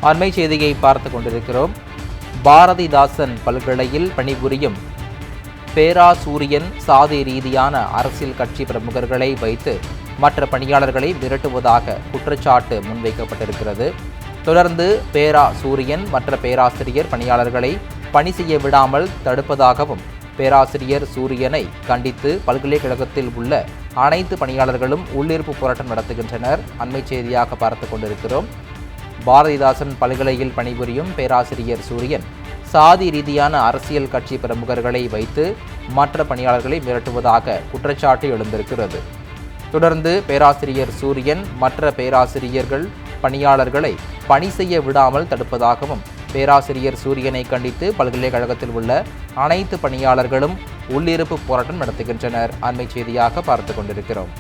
அண்மை செய்தியை பார்த்து கொண்டிருக்கிறோம். பாரதிதாசன் பல்கலையில் பணிபுரியும் பேராசூரியன் சாதி ரீதியான அரசியல் கட்சி பிரமுகர்களை வைத்து மற்ற பணியாளர்களை மிரட்டுவதாக குற்றச்சாட்டு முன்வைக்கப்பட்டிருக்கிறது. தொடர்ந்து பேராசூரியன் மற்ற பேராசிரியர் பணியாளர்களை பணி செய்ய விடாமல் தடுப்பதாகவும், பேராசிரியர் சூரியனை கண்டித்து பல்கலைக்கழகத்தில் உள்ள அனைத்து பணியாளர்களும் உள்ளிருப்பு போராட்டம் நடத்துகின்றனர். அண்மை செய்தியாக பார்த்து கொண்டிருக்கிறோம். பாரதிதாசன் பல்கலையில் பணிபுரியும் பேராசிரியர் சூரியன் சாதி ரீதியான அரசியல் கட்சி பிரமுகர்களை வைத்து மற்ற பணியாளர்களை மிரட்டுவதாக குற்றச்சாட்டு எழுந்திருக்கிறது. தொடர்ந்து பேராசிரியர் சூரியன் மற்ற பேராசிரியர்கள் பணியாளர்களை பணி செய்ய விடாமல் தடுப்பதாகவும், பேராசிரியர் சூரியனை கண்டித்து பல்கலைக்கழகத்தில் உள்ள அனைத்து பணியாளர்களும் உள்ளிருப்பு போராட்டம் நடத்துகின்றனர். அண்மை செய்தியாக பார்த்து கொண்டிருக்கிறோம்.